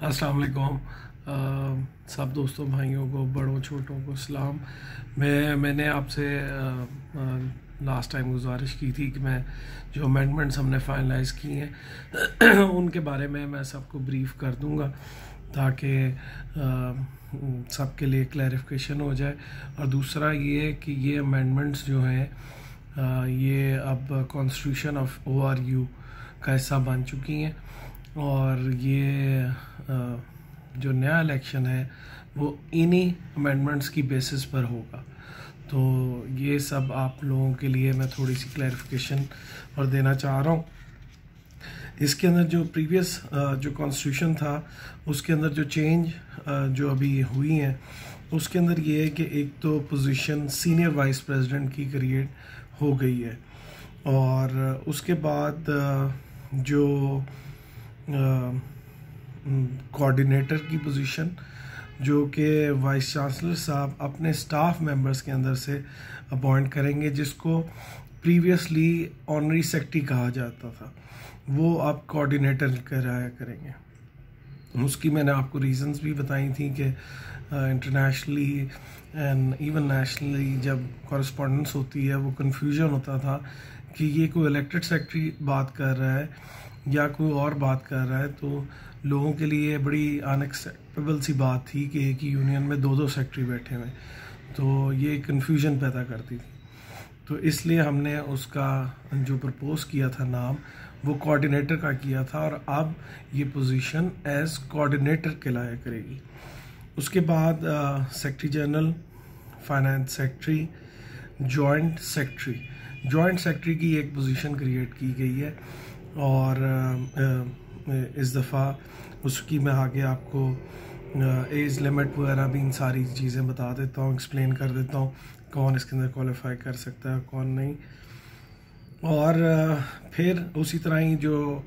अस्सलाम वालेकुम। सब दोस्तों भाइयों को, बड़ों छोटों को सलाम। मैंने आपसे लास्ट टाइम गुजारिश की थी कि मैं जो अमेंडमेंट्स हमने फाइनलाइज़ की हैं उनके बारे में मैं सबको ब्रीफ कर दूंगा ताकि सबके लिए क्लैरिफिकेशन हो जाए। और दूसरा ये कि ये अमेंडमेंट्स जो हैं ये अब कॉन्स्टिट्यूशन ऑफ ORU का हिस्सा बन चुकी हैं और ये जो नया इलेक्शन है वो इन्हीं अमेंडमेंट्स की बेसिस पर होगा। तो ये सब आप लोगों के लिए मैं थोड़ी सी क्लैरिफिकेशन और देना चाह रहा हूँ। इसके अंदर जो प्रीवियस जो कॉन्स्टिट्यूशन था उसके अंदर जो चेंज जो अभी हुई हैं उसके अंदर ये है कि एक तो पोजीशन सीनियर वाइस प्रेसिडेंट की क्रिएट हो गई है और उसके बाद जो कोऑर्डिनेटर की पोजीशन जो कि वाइस चांसलर साहब अपने स्टाफ मेंबर्स के अंदर से अपॉइंट करेंगे, जिसको प्रीवियसली ऑनरी सेक्रेटरी कहा जाता था, वो अब कोऑर्डिनेटर कराया करेंगे। उसकी मैंने आपको रीजंस भी बताई थी कि इंटरनेशनली एंड इवन नेशनली जब कॉरेस्पॉन्डेंस होती है वो कन्फ्यूजन होता था कि ये कोई इलेक्टेड सेक्रेटरी बात कर रहा है या कोई और बात कर रहा है। तो लोगों के लिए बड़ी अनएक्सेप्टेबल सी बात थी कि एक ही यूनियन में दो सेक्रेटरी बैठे हुए, तो ये कन्फ्यूजन पैदा करती थी। तो इसलिए हमने उसका जो प्रपोज किया था नाम वो कोऑर्डिनेटर का किया था और अब ये पोजीशन एज कोऑर्डिनेटर कहलाया करेगी। उसके बाद secretary general, finance secretary, joint secretary की एक पोजीशन क्रिएट की गई है और इस दफ़ा उसकी मैं आगे आपको एज लिमिट वगैरह भी इन सारी चीज़ें बता देता हूँ, एक्सप्लेन कर देता हूँ कौन इसके अंदर क्वालिफाई कर सकता है कौन नहीं। और फिर उसी तरह ही जो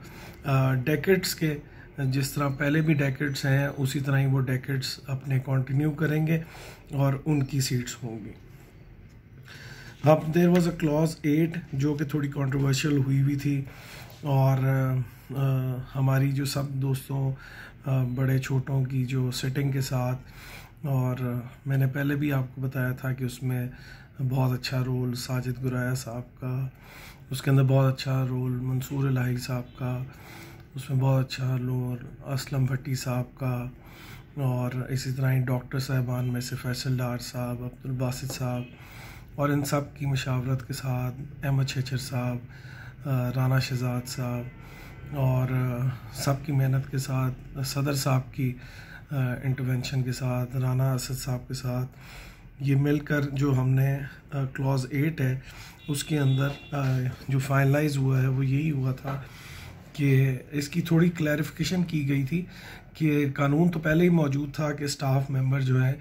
डेकेड्स के जिस तरह पहले भी डेकेड्स हैं उसी तरह ही वो डेकेड्स अपने कंटिन्यू करेंगे और उनकी सीट्स होंगी। अब देयर वाज अ क्लॉज 8 जो कि थोड़ी कंट्रोवर्शियल हुई भी थी और हमारी जो सब दोस्तों बड़े छोटों की जो सिटिंग के साथ, और मैंने पहले भी आपको बताया था कि उसमें बहुत अच्छा रोल साजिद गुराया साहब का, उसके अंदर बहुत अच्छा रोल मंसूर इलाही साहब का, उसमें बहुत अच्छा रोल असलम भट्टी साहब का, और इसी तरह ही डॉक्टर साहबान में से फैसल डार साहब, अब्दुल बासित साहब, और इन सब की मशावरत के साथ अहमद शेचर साहब, राना शहजाद साहब और सब की मेहनत के साथ, सदर साहब की इंटरवेंशन के साथ, राना असद साहब के साथ ये मिलकर जो हमने क्लॉज 8 है उसके अंदर जो फाइनलाइज हुआ है वो यही हुआ था कि इसकी थोड़ी क्लैरिफिकेशन की गई थी कि कानून तो पहले ही मौजूद था कि स्टाफ मेंबर जो है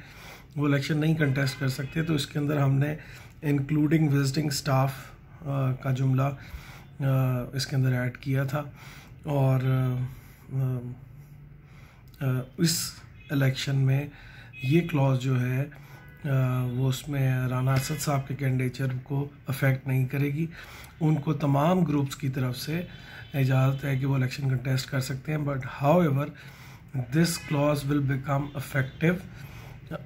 वो इलेक्शन नहीं कंटेस्ट कर सकते, तो इसके अंदर हमने इंक्लूडिंग विजिटिंग स्टाफ का जुमला इसके अंदर ऐड किया था। और इस इलेक्शन में ये क्लॉज जो है वो उसमें राना असद साहब के कैंडिडेचर को अफेक्ट नहीं करेगी। उनको तमाम ग्रुप्स की तरफ से इजाज़त है कि वो इलेक्शन कंटेस्ट कर सकते हैं, but however this clause will become effective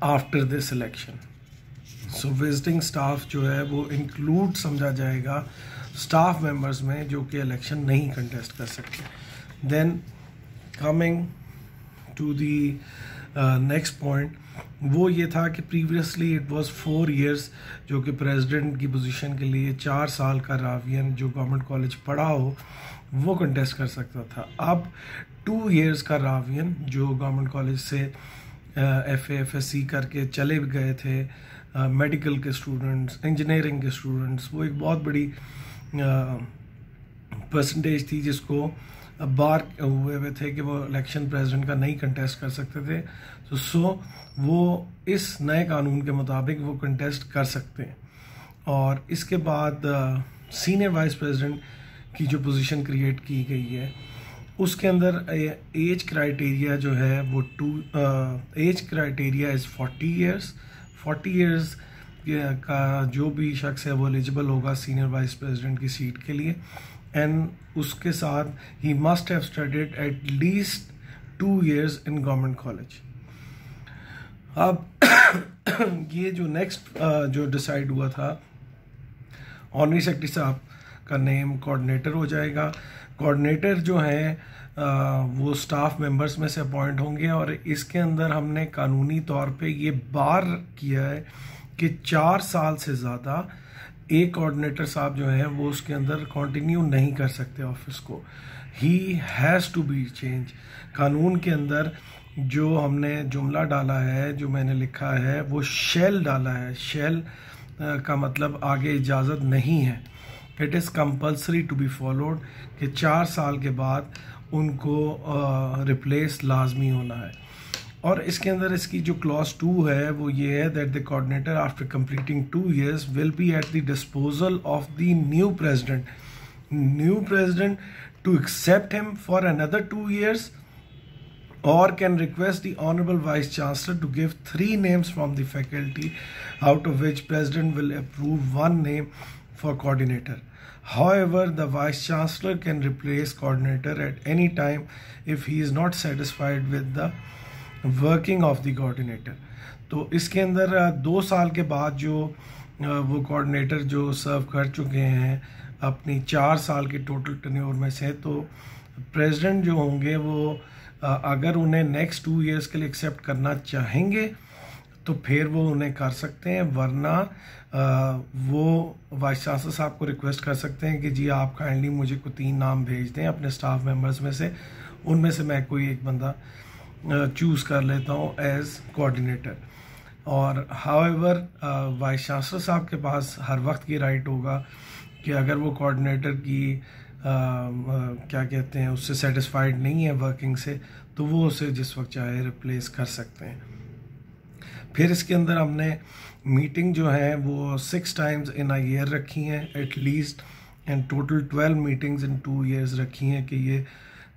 after this election. So visiting staff जो है वो इंक्लूड समझा जाएगा स्टाफ मेंबर्स में जो कि इलेक्शन नहीं कंटेस्ट कर सकते। Then coming to the next point, वो ये था कि प्रीवियसली इट वाज 4 इयर्स जो कि प्रेसिडेंट की पोजीशन के लिए 4 साल का रावियन जो गवर्नमेंट कॉलेज पढ़ा हो वो कंटेस्ट कर सकता था। अब 2 इयर्स का रावियन जो गवर्नमेंट कॉलेज से FA FSC करके चले गए थे, मेडिकल के स्टूडेंट्स, इंजीनियरिंग के स्टूडेंट्स, वो एक बहुत बड़ी परसेंटेज थी जिसको बार हुए थे कि वो इलेक्शन प्रेसिडेंट का नहीं कंटेस्ट कर सकते थे। तो वो इस नए कानून के मुताबिक वो कंटेस्ट कर सकते हैं। और इसके बाद सीनियर वाइस प्रेसिडेंट की जो पोजीशन क्रिएट की गई है उसके अंदर एज क्राइटेरिया जो है वो एज क्राइटेरिया इज़ 40 ईयर्स का जो भी शख्स है वो एलिजिबल होगा सीनियर वाइस प्रेसिडेंट की सीट के लिए, एंड उसके साथ he must have studied at least 2 years in government college. अब ये जो नेक्स्ट जो डिसाइड हुआ था, ऑनरी सेक्रेटरी साहब का नेम कोऑर्डिनेटर हो जाएगा। कोऑर्डिनेटर जो है वो स्टाफ मेंबर्स में से अपॉइंट होंगे, और इसके अंदर हमने कानूनी तौर पे ये बार किया है कि 4 साल से ज़्यादा एक कोऑर्डिनेटर साहब जो हैं वो उसके अंदर कंटिन्यू नहीं कर सकते ऑफिस को। He has to be change. कानून के अंदर जो हमने जुमला डाला है, जो मैंने लिखा है, वो शेल डाला है। शेल का मतलब आगे इजाज़त नहीं है। It is compulsory to be followed कि 4 साल के बाद उनको रिप्लेस लाजमी होना है। और इसके अंदर इसकी जो क्लॉज 2 है वो ये है that the coordinator after completing 2 years will be at the disposal of the new president to accept him for another 2 years, or can request the Honorable Vice Chancellor to give 3 names from the faculty, out of which President will approve 1 name for coordinator. However, the Vice Chancellor can replace coordinator at any time if he is not satisfied with the working of the coordinator. तो इसके अंदर 2 साल के बाद जो वो coordinator जो सर्व कर चुके हैं अपनी 4 साल के टोटल टेन्योर में से, तो प्रेसिडेंट जो होंगे वो अगर उन्हें नेक्स्ट 2 years के लिए एक्सेप्ट करना चाहेंगे तो फिर वो उन्हें कर सकते हैं, वरना वो वाइस चांसलर साहब को रिक्वेस्ट कर सकते हैं कि जी आप काइंडली मुझे को 3 नाम भेज दें अपने स्टाफ मेंबर्स में से, उनमें से मैं कोई एक बंदा चूज़ कर लेता हूँ एज कोऑर्डिनेटर। और हाउएवर वाइस चांसलर साहब के पास हर वक्त ये राइट होगा कि अगर वो कोऑर्डिनेटर की क्या कहते हैं उससे सेटिस्फाइड नहीं है वर्किंग से, तो वो उसे जिस वक्त चाहे रिप्लेस कर सकते हैं। फिर इसके अंदर हमने मीटिंग जो है वो 6 times in a year रखी हैं at least, and total 12 meetings in 2 years रखी हैं कि ये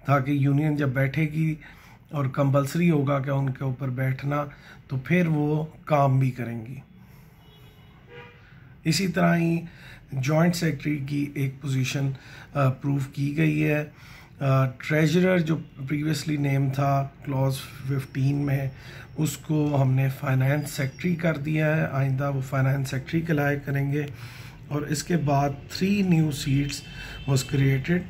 ताकि यूनियन जब बैठेगी और कंपल्सरी होगा कि उनके ऊपर बैठना, तो फिर वो काम भी करेंगी। इसी तरह ही जॉइंट सेक्रेटरी की एक पोजीशन प्रूव की गई है। ट्रेजरर जो प्रीवियसली नेम था क्लॉज 15 में, उसको हमने फाइनेंस सेक्रेटरी कर दिया है। आइंदा वो फाइनेंस सेक्रेटरी कहलाया करेंगे। और इसके बाद 3 new seats was created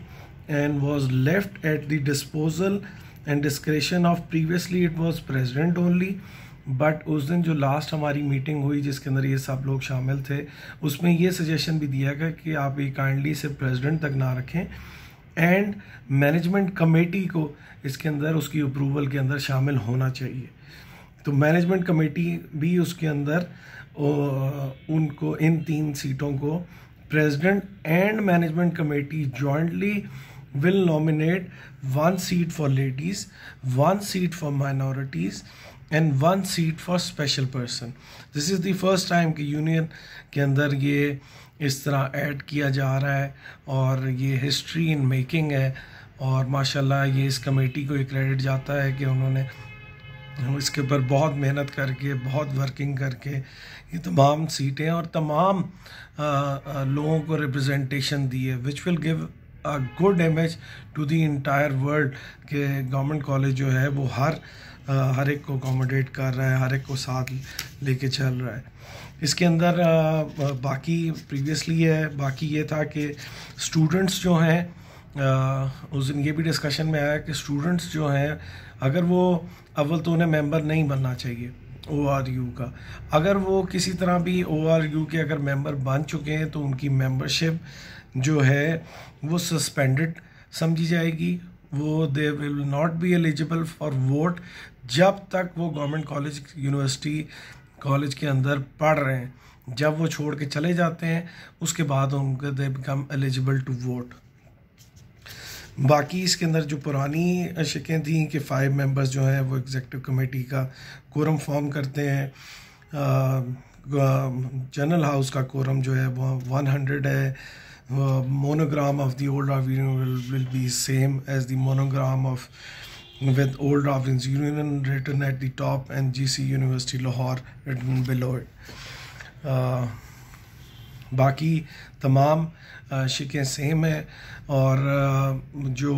and was left at the disposal and discretion of, previously it was president only, but उस दिन जो लास्ट हमारी मीटिंग हुई जिसके अंदर ये सब लोग शामिल थे, उसमें ये सजेशन भी दिया गया कि आप ये काइंडली से प्रेसिडेंट तक ना रखें, एंड मैनेजमेंट कमेटी को इसके अंदर उसकी अप्रूवल के अंदर शामिल होना चाहिए। तो मैनेजमेंट कमेटी भी उसके अंदर उनको इन 3 सीटों को president and management committee jointly will nominate 1 seat for ladies, 1 seat for minorities and 1 seat for special person. This is the first time कि यूनियन के अंदर ये इस तरह ऐड किया जा रहा है, और ये हिस्ट्री इन मेकिंग है। और माशाल्लाह ये इस कमेटी को एक क्रेडिट जाता है कि उन्होंने इसके ऊपर बहुत मेहनत करके, बहुत वर्किंग करके ये तमाम सीटें और तमाम लोगों को रिप्रेजेंटेशन दी है, which will give a good image to the entire world कि गवर्नमेंट कॉलेज जो है वो हर एक को अकोमोडेट कर रहा है, हर एक को साथ लेके चल रहा है। इसके अंदर बाकी प्रीवियसली है, बाकी ये था कि स्टूडेंट्स जो हैं उस दिन ये भी डिस्कशन में आया कि स्टूडेंट्स जो हैं अगर वो अव्वल तो उन्हें मेंबर नहीं बनना चाहिए ORU का, अगर वो किसी तरह भी ORU के अगर मेंबर बन चुके हैं तो उनकी मेंबरशिप जो है वो सस्पेंडेड समझी जाएगी। वो they will not be eligible for vote जब तक वो गवर्नमेंट कॉलेज यूनिवर्सिटी कॉलेज के अंदर पढ़ रहे हैं। जब वो छोड़ के चले जाते हैं उसके बाद उनको they become eligible to vote. बाकी इसके अंदर जो पुरानी शिकें थी कि 5 मेंबर्स जो हैं वो एग्जीक्यूटिव कमेटी का कोरम फॉर्म करते हैं। जनरल हाउस का कोरम जो है वो 100 है। Monogram of the old of union will be same as the monogram of with old Ravin's Union written at the top and GC University Lahore written below it. बाकी तमाम शिकें same है। और जो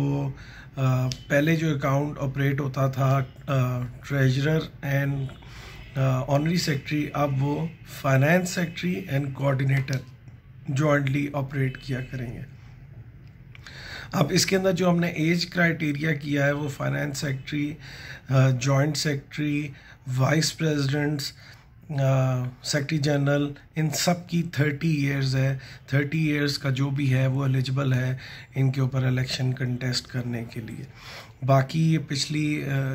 पहले जो अकाउंट ऑपरेट होता था treasurer and honorary secretary, अब वो finance secretary and coordinator jointly operate किया करेंगे। अब इसके अंदर जो हमने एज क्राइटेरिया किया है वो finance secretary, joint secretary, vice presidents, secretary general, इन सब की 30 इयर्स है। 30 इयर्स का जो भी है वो एलिजिबल है इनके ऊपर इलेक्शन कंटेस्ट करने के लिए। बाकी ये पिछली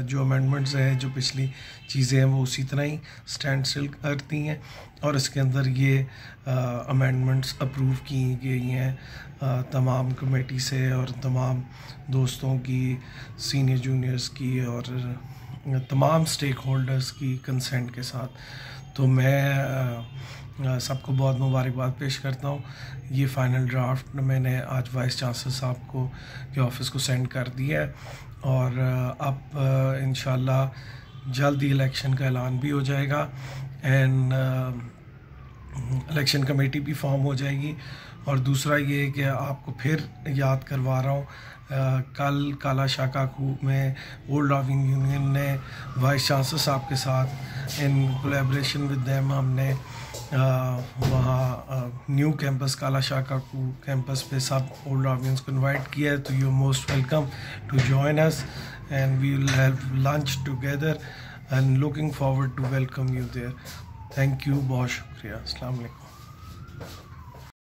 जो अमेंडमेंट्स हैं, जो पिछली चीज़ें हैं वो उसी तरह ही स्टैंड स्टिल करती हैं और इसके अंदर ये अमेंडमेंट्स अप्रूव की गई हैं तमाम कमेटी से और तमाम दोस्तों की, सीनियर जूनियर्स की और तमाम स्टेक होल्डर्स की कंसेंट के साथ। तो मैं सबको बहुत मुबारकबाद पेश करता हूँ। ये फ़ाइनल ड्राफ्ट मैंने आज वाइस चांसलर साहब को के ऑफ़िस को सेंड कर दिया है और अब इंशाल्लाह जल्द ही इलेक्शन का ऐलान भी हो जाएगा एंड इलेक्शन कमेटी भी फॉर्म हो जाएगी। और दूसरा ये कि आपको फिर याद करवा रहा हूँ, कल काला शाकाकू में ओल्ड लॉविंग यूनियन ने वाइस चांसलर साहब के साथ इन कोलैबोरेशन विद देम हमने वहाँ न्यू कैंपस काला शाकाकू कैंपस पे सब ओल्ड लॉवियंस को इनवाइट किया है। तो you most welcome to join us and we will have lunch together and looking forward to welcome you there. Thank you, बहुत शुक्रिया। अस्सलाम वालेकुम।